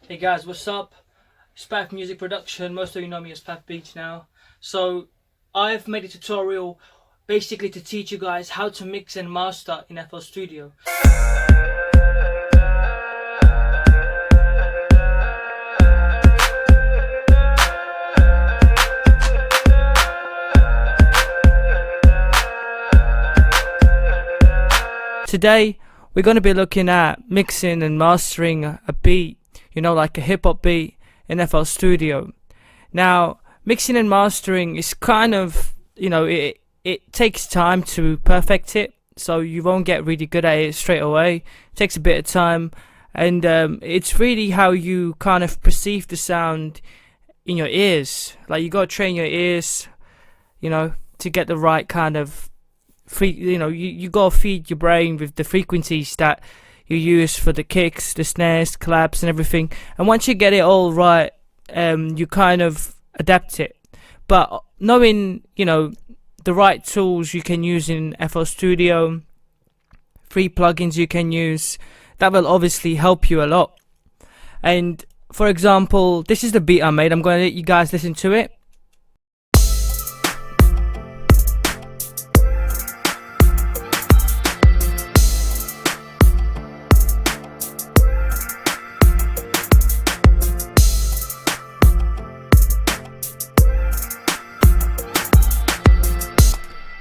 Hey guys, what's up? Spaff Music Production. Most of you know me as Spaff Beats now. So I've made a tutorial basically to teach you guys how to mix and master in FL Studio. Today we're going to be looking at mixing and mastering a beat, you know, like a hip-hop beat in FL Studio. Now, mixing and mastering is kind of, you know, it takes time to perfect it, so you won't get really good at it straight away. It takes a bit of time, and it's really how you kind of perceive the sound in your ears. Like, you got to train your ears, you know, to get the right kind of you gotta feed your brain with the frequencies that you use for the kicks, the snares, claps and everything, and once you get it all right, you kind of adapt it. But knowing, you know, the right tools you can use in FL Studio, free plugins you can use, that will obviously help you a lot. And for example, this is the beat I made. I'm going to let you guys listen to it.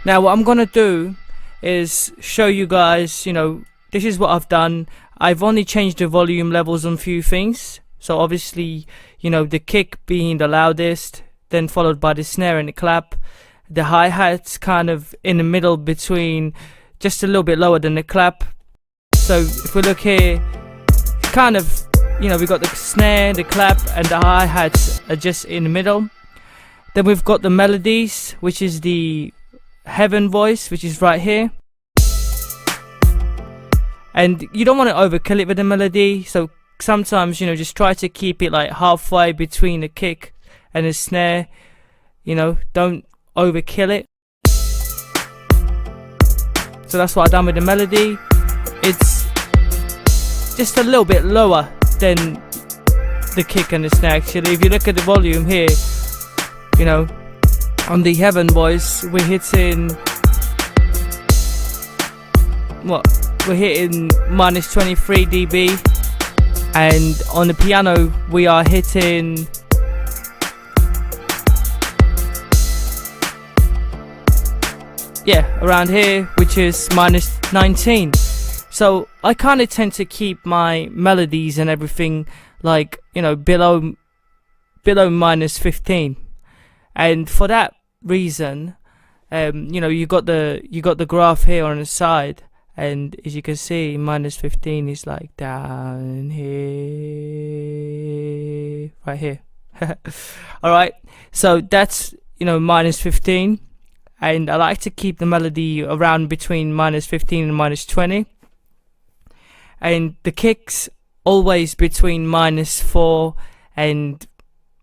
Now what I'm gonna do is show you guys, you know, this is what I've done. I've only changed the volume levels on a few things. So obviously, you know, the kick being the loudest, then followed by the snare and the clap. The hi-hat's kind of in the middle between, just a little bit lower than the clap. So if we look here, kind of, you know, we've got the snare, the clap and the hi-hats are just in the middle. Then we've got the melodies, which is the heaven voice, which is right here, and you don't want to overkill it with the melody, so sometimes, you know, just try to keep it like halfway between the kick and the snare, you know, don't overkill it. So that's what I've done with the melody. It's just a little bit lower than the kick and the snare. Actually, if you look at the volume here, you know, on the heaven voice we're hitting minus 23 dB, and on the piano we are hitting around here, which is minus 19. So I kind of tend to keep my melodies and everything like, you know, below minus 15. And for that reason, you know, you got the graph here on the side, and as you can see, minus 15 is like down here, right here. All right, so that's, you know, minus 15, and I like to keep the melody around between minus 15 and minus 20, and the kicks always between minus 4 and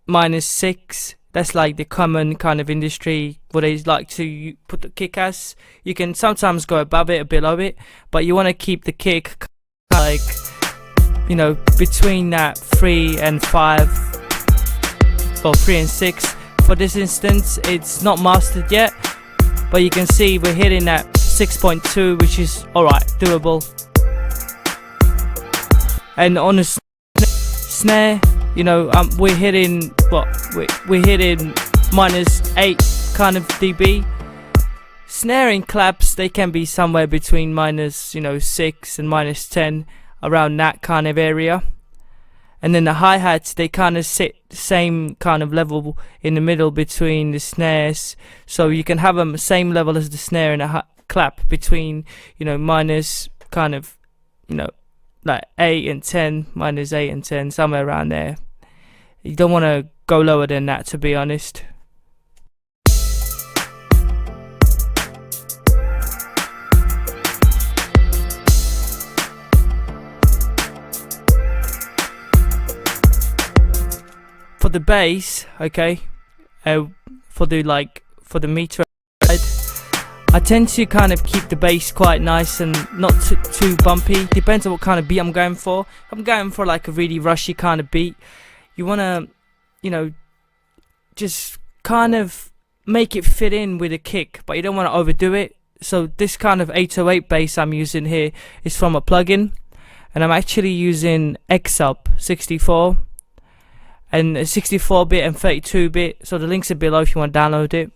minus 6. That's like the common kind of industry where they like to put the kick as. You can sometimes go above it or below it, but you want to keep the kick like, you know, between that 3 and 5 or 3 and 6. For this instance, it's not mastered yet, but you can see we're hitting that 6.2, which is alright, doable. And on the snare, you know, we're hitting we're hitting minus 8 kind of dB. Snare and claps, they can be somewhere between minus, you know, 6 and minus 10, around that kind of area. And then the hi-hats, they kind of sit the same kind of level in the middle between the snares, so you can have them the same level as the snare and a clap between, you know, minus kind of, you know, like 8 and 10, minus 8 and 10, somewhere around there. You don't want to go lower than that, to be honest. For the bass, okay, for the meter side, I tend to kind of keep the bass quite nice and not too bumpy. Depends on what kind of beat I'm going for. If I'm going for like a really rushy kind of beat, you want to, you know, just kind of make it fit in with a kick, but you don't want to overdo it. So this kind of 808 bass I'm using here is from a plugin, and I'm actually using Xsub 64 and 64-bit and 32-bit. So the links are below if you want to download it.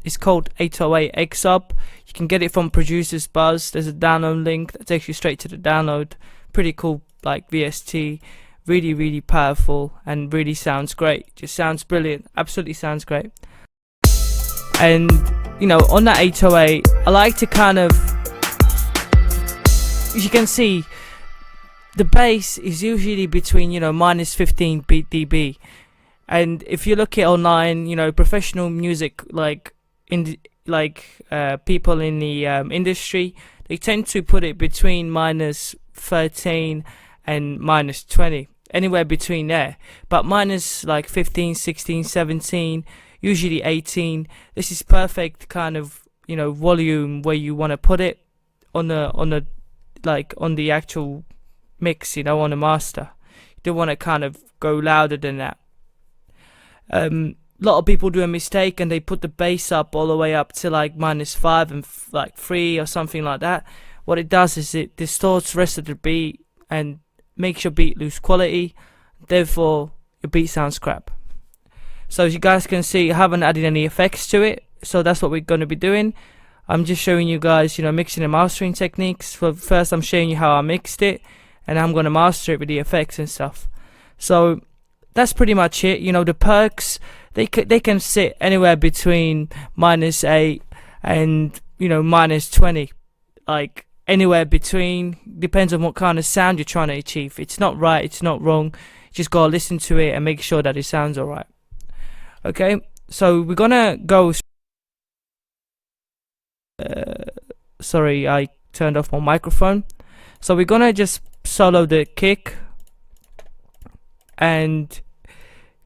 It's called 808 Xsub. You can get it from Producer's Buzz. There's a download link that takes you straight to the download. Pretty cool, like VST. Really powerful and really sounds great. Just sounds brilliant. Absolutely sounds great. And you know, on that 808, I like to kind of, as you can see, the bass is usually between, you know, minus 15 dB. And if you look at online, you know, professional music, like people in the industry, they tend to put it between minus 13 and minus 20, anywhere between there. But minus like 15, 16, 17, usually 18. This is perfect kind of, you know, volume where you want to put it on the actual mix, you know, on the master. You don't want to kind of go louder than that. A lot of people do a mistake and they put the bass up all the way up to like minus 5 and like 3 or something like that. What it does is it distorts the rest of the beat and makes your beat lose quality. Therefore, your beat sounds crap. So as you guys can see, I haven't added any effects to it. So that's what we're going to be doing. I'm just showing you guys, you know, mixing and mastering techniques. First, I'm showing you how I mixed it, and I'm going to master it with the effects and stuff. So that's pretty much it. You know, the perks, they can sit anywhere between minus 8 and, you know, minus 20. Like anywhere between, depends on what kind of sound you're trying to achieve. It's not right, it's not wrong. You just gotta listen to it and make sure that it sounds alright. Okay, so we're gonna go. Sorry, I turned off my microphone. So we're gonna just solo the kick and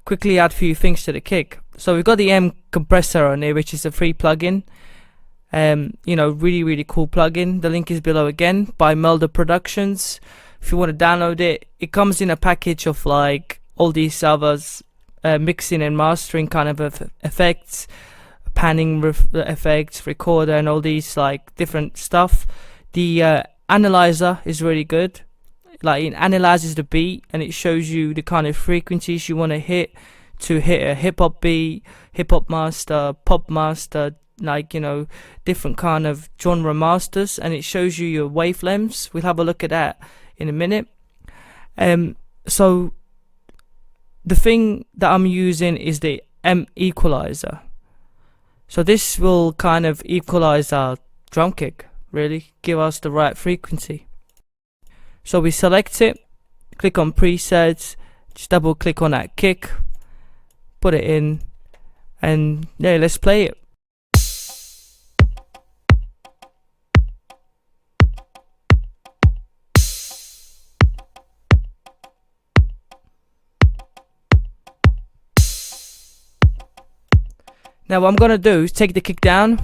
quickly add a few things to the kick. So we've got the compressor on here, which is a free plugin. You know, really cool plugin. The link is below again, by Mulder Productions. If you want to download it, it comes in a package of like all these others, mixing and mastering kind of effects, panning effects, recorder, and all these like different stuff. The analyzer is really good. Like it analyzes the beat and it shows you the kind of frequencies you want to hit a hip hop beat, hip hop master, pop master, like, you know, different kind of genre masters, and it shows you your wavelengths. We'll have a look at that in a minute. So the thing that I'm using is the equalizer. So this will kind of equalize our drum kick, really give us the right frequency. So we select it, click on presets, just double click on that kick, put it in, and yeah, let's play it. Now what I'm gonna do is take the kick down,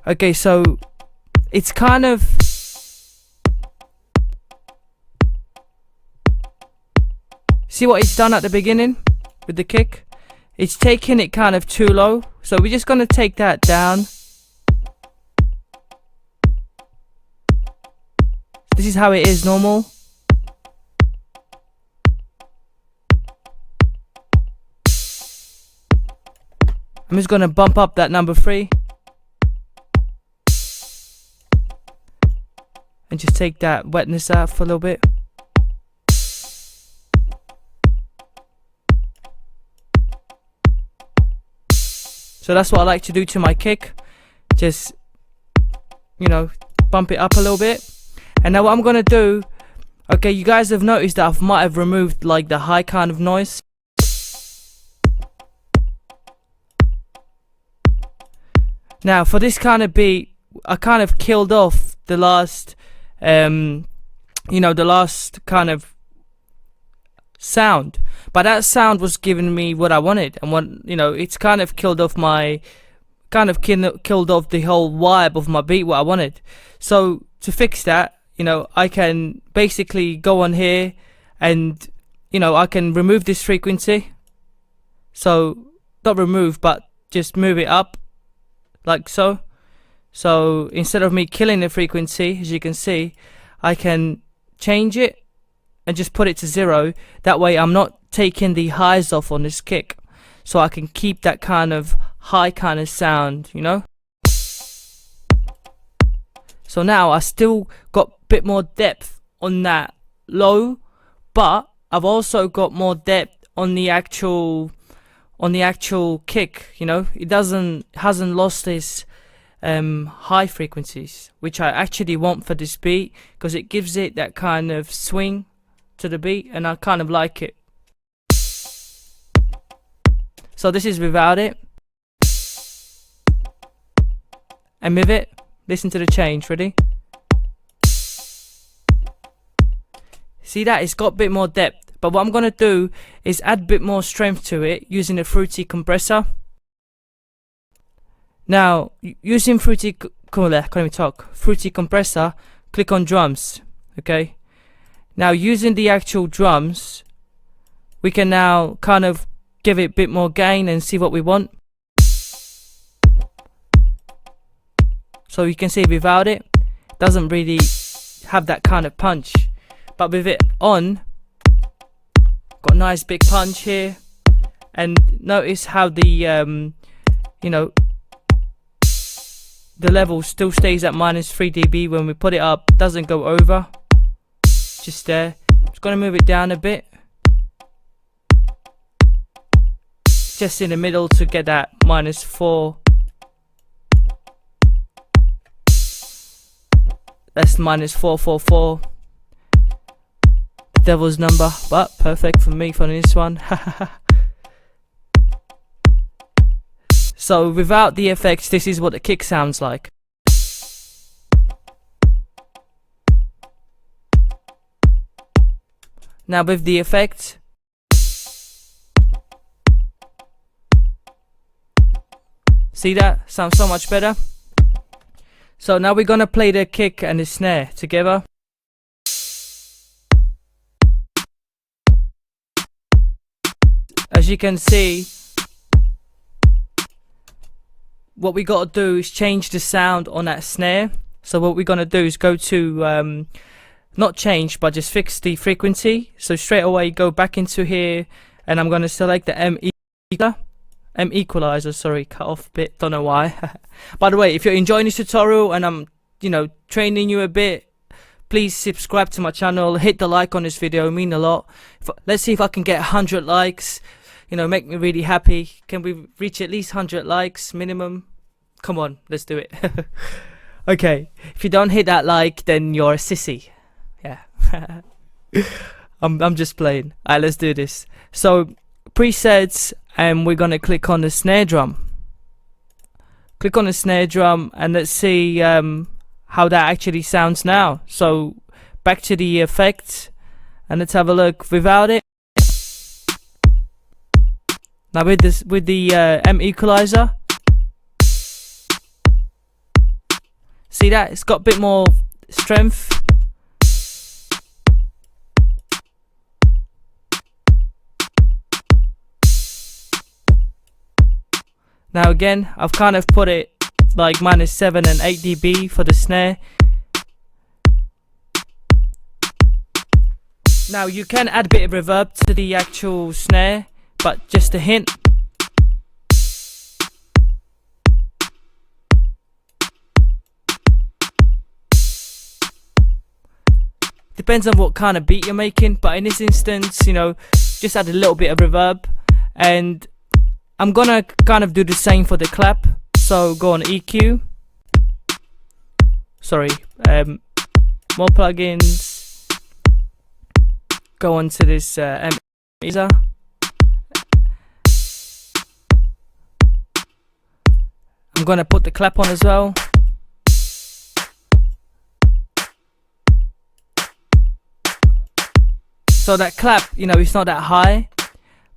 okay, so it's kind of, see what it's done at the beginning with the kick? It's taking it kind of too low, so we're just gonna take that down. This is how it is normal. I'm just gonna bump up that number 3 and just take that wetness out for a little bit. So that's what I like to do to my kick. Just, you know, bump it up a little bit. And now what I'm gonna do, okay, you guys have noticed that I might have removed like the high kind of noise. Now for this kind of beat, I kind of killed off the last the last kind of sound, but that sound was giving me what I wanted, and it's kind of killed off killed off the whole vibe of my beat, what I wanted. So to fix that, I can basically go on here and I can remove this frequency. So not remove, but just move it up like so. So instead of me killing the frequency, as you can see, I can change it and just put it to 0. That way I'm not taking the highs off on this kick, so I can keep that kind of high kind of sound, So now I still got a bit more depth on that low, but I've also got more depth on the actual kick. It hasn't lost its high frequencies, which I actually want for this beat, because it gives it that kind of swing to the beat, and I kind of like it. So this is without it, and with it, listen to the change. Ready? See that? It's got a bit more depth, but what I'm gonna do is add a bit more strength to it using a fruity compressor. Now, using fruity compressor, click on drums. Okay. Now, using the actual drums, we can now kind of give it a bit more gain and see what we want. So you can see without it, doesn't really have that kind of punch, but with it on, got a nice big punch here. And notice how the the level still stays at -3 dB when we put it up, doesn't go over, just there. Just gonna move it down a bit, just in the middle to get that -4. That's -444, the devil's number, but perfect for me for this one. So without the effects, this is what the kick sounds like. Now with the effect, see that? Sounds so much better. So now we're gonna play the kick and the snare together. As you can see, what we gotta do is change the sound on that snare. So what we're gonna do is go to not change, but just fix the frequency. So straight away go back into here, and I'm gonna select the equalizer, sorry, cut off a bit, don't know why. By the way, if you're enjoying this tutorial and I'm training you a bit, please subscribe to my channel, hit the like on this video, it mean a lot. Let's see if I can get 100 likes, make me really happy. Can we reach at least 100 likes minimum? Come on, let's do it. Okay, if you don't hit that like, then you're a sissy. Yeah. I'm just playing. Alright, let's do this. So presets, and we're gonna click on the snare drum. Click on the snare drum, and let's see how that actually sounds now. So back to the effect, and let's have a look without it. Now with the equalizer, see that? It's got a bit more strength. Now again, I've kind of put it like -7 and 8 dB for the snare. Now you can add a bit of reverb to the actual snare, but just a hint. Depends on what kind of beat you're making, but in this instance, just add a little bit of reverb. And I'm gonna kind of do the same for the clap. So go on EQ. Sorry, more plugins. Go on to this equalizer. I'm gonna put the clap on as well. So that clap, you know, it's not that high,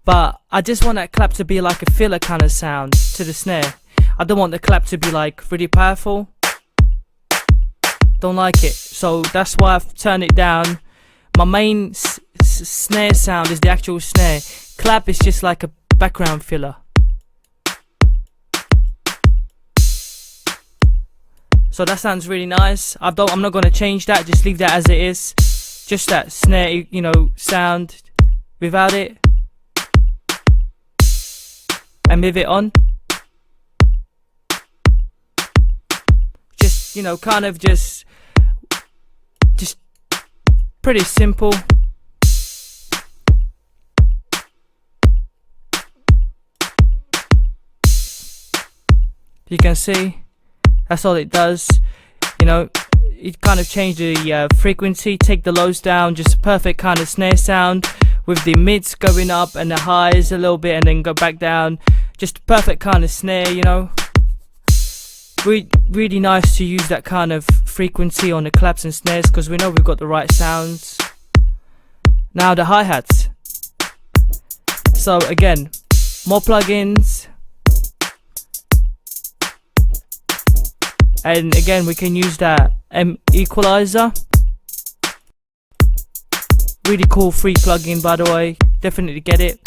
but I just want that clap to be like a filler kind of sound to the snare. I don't want the clap to be like really powerful. Don't like it, so that's why I've turned it down. My main snare sound is the actual snare. Clap is just like a background filler. So that sounds really nice. I'm not gonna change that. Just leave that as it is. Just that snare, you know, sound without it, and move it on. Just, you know, kind of just pretty simple. You can see that's all it does. You know, it kind of change the frequency, take the lows down, just a perfect kind of snare sound with the mids going up and the highs a little bit and then go back down. Just perfect kind of snare, you know. Really nice to use that kind of frequency on the claps and snares because we know we've got the right sounds. Now the hi-hats. So again, more plugins. And again, we can use that equalizer. Really cool free plugin, by the way. Definitely get it.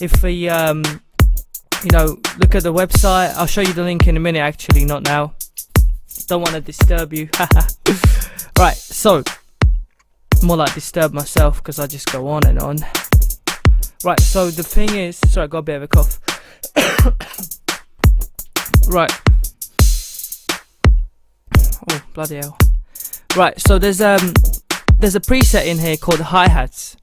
If we you know, look at the website. I'll show you the link in a minute, actually, not now. Don't want to disturb you. Right, so more like disturb myself because I just go on and on. Right, so the thing is, sorry, I got a bit of a cough. Right. Oh, bloody hell. Right, so there's a preset in here called hi-hats.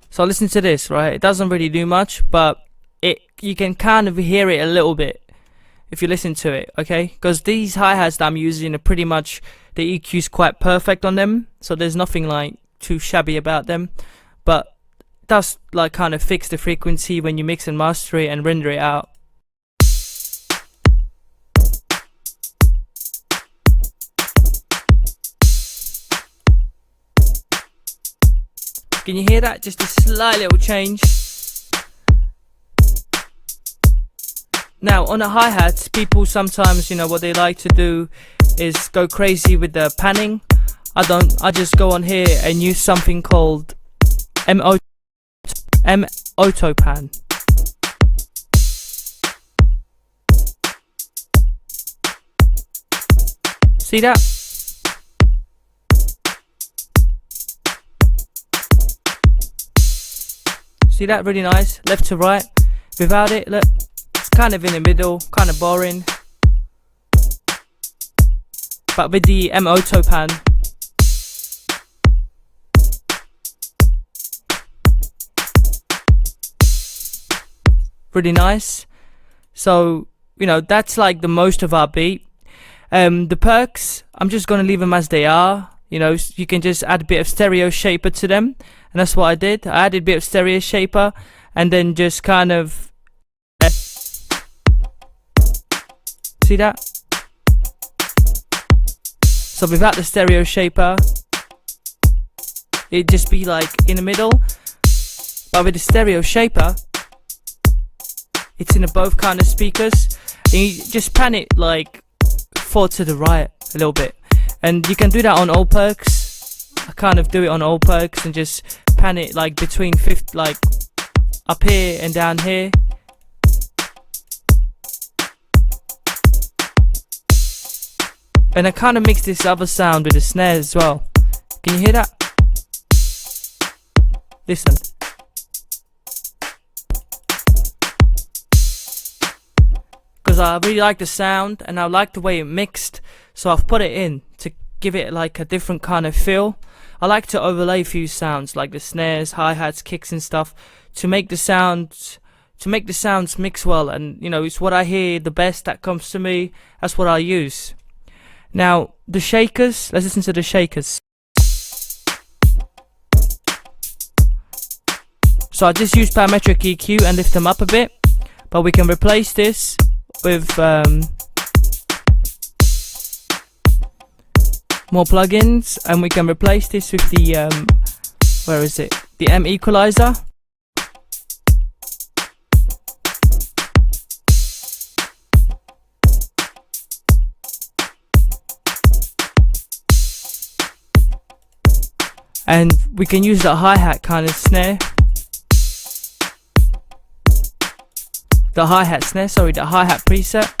So listen to this, right? It doesn't really do much, but you can kind of hear it a little bit if you listen to it, okay? Because these hi-hats that I'm using are pretty much, the EQ's quite perfect on them, so there's nothing like too shabby about them, but it does like kind of fix the frequency when you mix and master it and render it out. Can you hear that? Just a slight little change. Now on the hi-hats, people sometimes, you know, what they like to do is go crazy with the panning. I don't. I just go on here and use something called auto pan. See that? See that? Really nice. Left to right. Without it, look, it's kind of in the middle, kind of boring. But with the auto pan, really nice. So, you know, that's like the most of our beat. The perks, I'm just gonna leave them as they are. You know, you can just add a bit of stereo shaper to them, and that's what I did. I added a bit of stereo shaper and then just kind of see that? So without the stereo shaper, it'd just be like in the middle, but with the stereo shaper, it's in the both kind of speakers, and you just pan it like forward to the right a little bit, and you can do that on all perks. I kind of do it on all perks and just pan it like between fifth, like up here and down here. And I kind of mix this other sound with the snare as well. Can you hear that? Listen. Because I really like the sound and I like the way it mixed, so I've put it in to give it like a different kind of feel. I like to overlay a few sounds like the snares, hi-hats, kicks and stuff to make the sounds mix well, and you know, it's what I hear the best that comes to me. That's what I use. Now the shakers, let's listen to the shakers. So I just use parametric EQ and lift them up a bit, but we can replace this with more plugins, and we can replace this with the where is it? The M equalizer. And we can use the hi-hat kind of snare. The hi-hat snare, sorry, the hi-hat preset.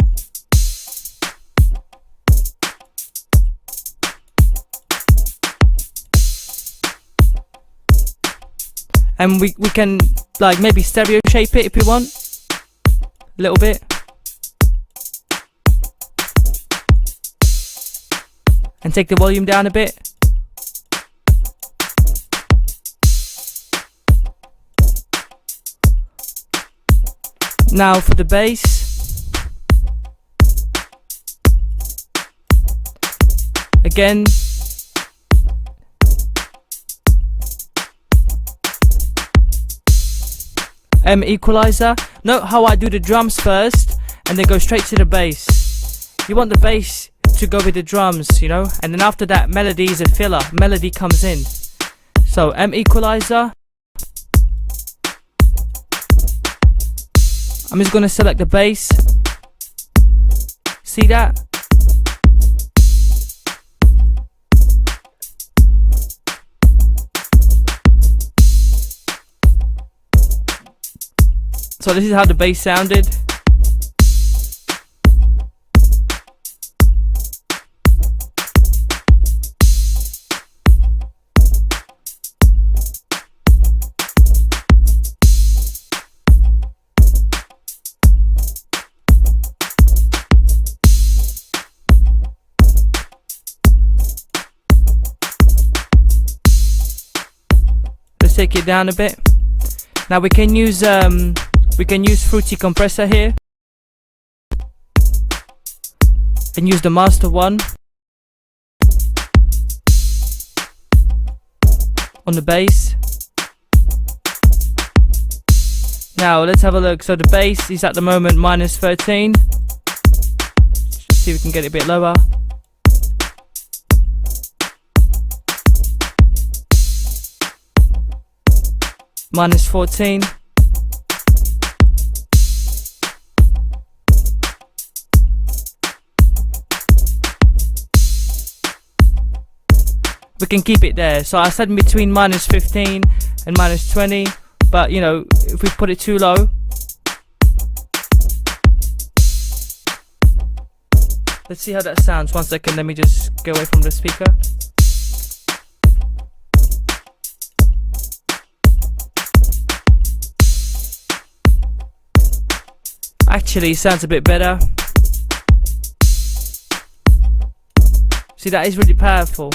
And we can like maybe stereo shape it if we want. A little bit. And take the volume down a bit. Now for the bass, again, M equalizer. Note how I do the drums first and then go straight to the bass. You want the bass to go with the drums, you know, and then after that melody is a filler, melody comes in. So M equalizer. I'm just going to select the bass. See that? So this is how the bass sounded. Take it down a bit. Now we can use Fruity compressor here and use the master one on the bass. Now let's have a look. So the bass is at the moment -13. See if we can get it a bit lower. -14. We can keep it there. So I said between -15 and -20, but you know, if we put it too low, let's see how that sounds. 1 second, let me just get away from the speaker. Actually, it sounds a bit better. See, that is really powerful.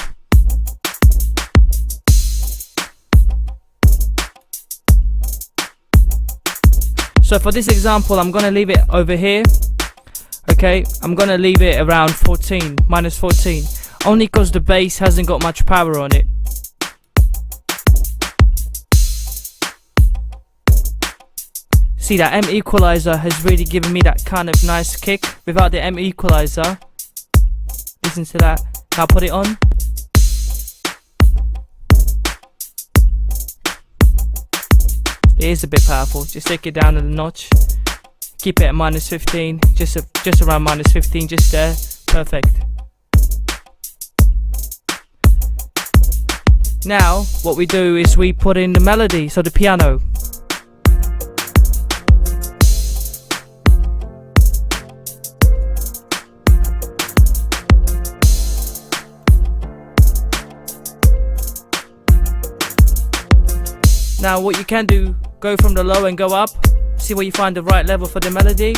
So for this example, I'm gonna leave it over here. Okay, I'm gonna leave it around 14, -14, only because the bass hasn't got much power on it. See, that M equalizer has really given me that kind of nice kick. Without the M equalizer, listen to that. Now put it on. It is a bit powerful. Just take it down a notch. Keep it at -15, just around -15, just there. Perfect. Now what we do is we put in the melody, so the piano. Now what you can do, go from the low and go up, see where you find the right level for the melody.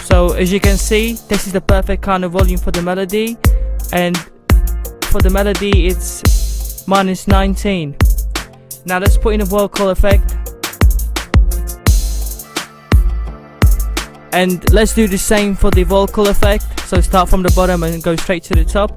So as you can see, this is the perfect kind of volume for the melody, and for the melody it's -19. Now let's put in a vocal effect. And let's do the same for the vocal effect. So start from the bottom and go straight to the top.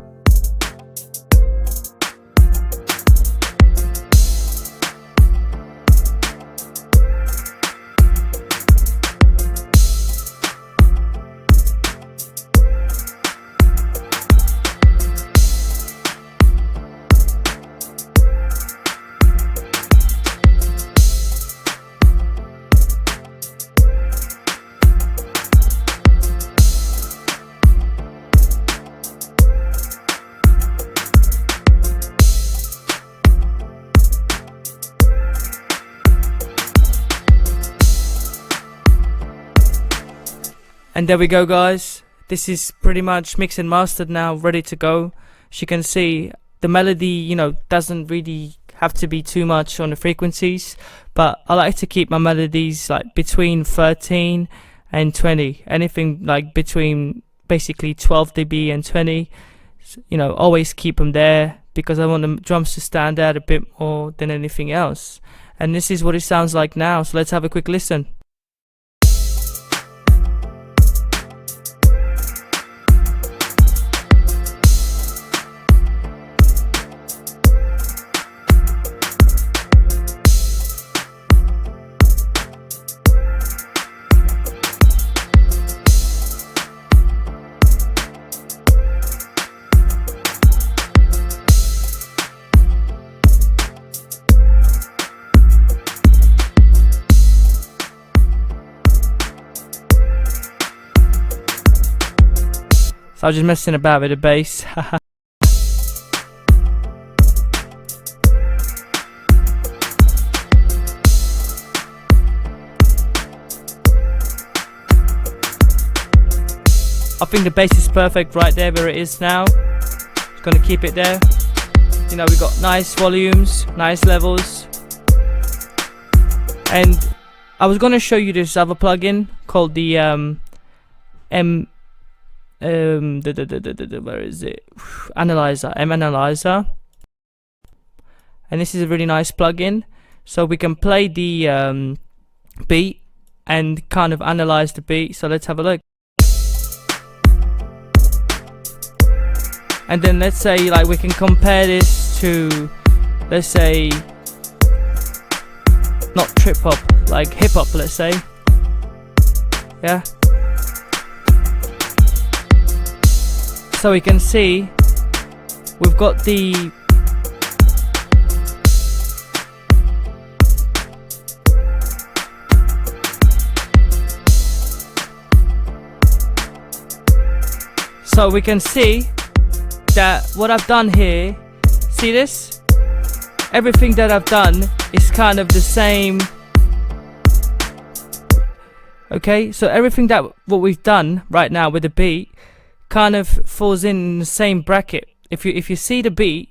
And there we go, guys. This is pretty much mixed and mastered now, ready to go. As you can see, the melody, you know, doesn't really have to be too much on the frequencies, but I like to keep my melodies like between 13 and 20. Anything like between basically 12 dB and 20, you know, always keep them there, because I want the drums to stand out a bit more than anything else. And this is what it sounds like now, so let's have a quick listen. So I was just messing about with the bass. I think the bass is perfect right there where it is now. Just gonna keep it there. You know, we got nice volumes, nice levels. And I was gonna show you this other plugin called the where is it? Analyzer, Analyzer. And this is a really nice plugin, so we can play the beat and kind of analyze the beat. So let's have a look. And then let's say like we can compare this to, let's say, not trip hop, like hip hop, let's say. Yeah. So we can see we've got the so we can see that what I've done here, see this? Everything that I've done is kind of the same. Okay, so everything that what we've done right now with the beat kind of falls in the same bracket. If you see the beat,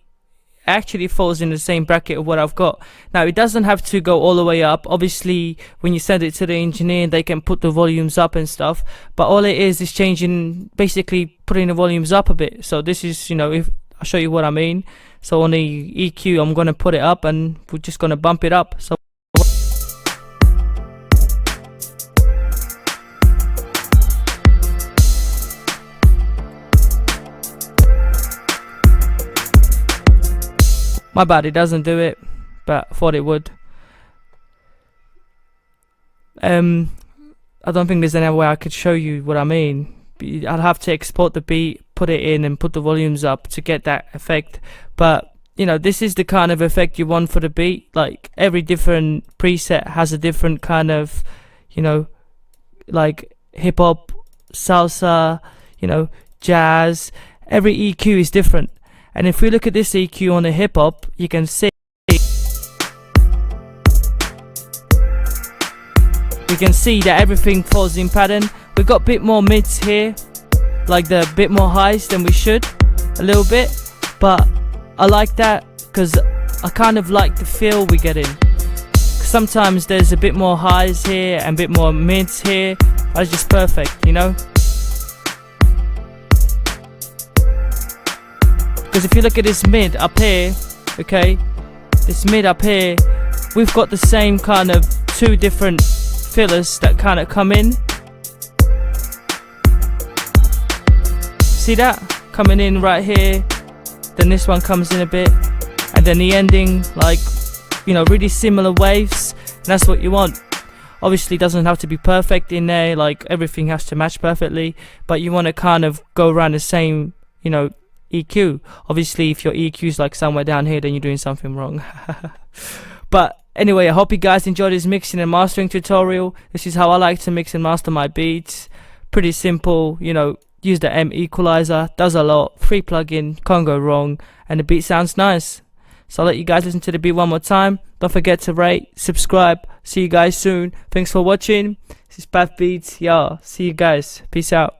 actually falls in the same bracket of what I've got. Now it doesn't have to go all the way up. Obviously when you send it to the engineer, they can put the volumes up and stuff, but all it is changing, basically putting the volumes up a bit. So this is, you know, if I'll show you what I mean. So on the EQ I'm gonna put it up and we're just gonna bump it up. So my bad, it doesn't do it, but I thought it would. I don't think there's any way I could show you what I mean. I'd have to export the beat, put it in and put the volumes up to get that effect. But you know, this is the kind of effect you want for the beat. Like every different preset has a different kind of, you know, like hip hop, salsa, you know, jazz. Every EQ is different. And if we look at this EQ on the hip hop, you can see that everything falls in pattern. We've got a bit more mids here, like the bit more highs than we should, a little bit, but I like that because I kind of like the feel we get in. Sometimes there's a bit more highs here and a bit more mids here. That's just perfect, you know. Because if you look at this mid up here, okay, this mid up here, we've got the same kind of two different fillers that kind of come in. See that? Coming in right here, then this one comes in a bit, and then the ending, like, you know, really similar waves, and that's what you want. Obviously it doesn't have to be perfect in there, like everything has to match perfectly, but you want to kind of go around the same, you know, EQ. Obviously if your EQ is like somewhere down here, then you're doing something wrong. But anyway, I hope you guys enjoyed this mixing and mastering tutorial. This is how I like to mix and master my beats. Pretty simple, you know, use the M equalizer, does a lot, free plugin, can't go wrong, and the beat sounds nice. So I'll let you guys listen to the beat one more time. Don't forget to rate, subscribe. See you guys soon. Thanks for watching. This is Path Beats. Yeah, see you guys. Peace out.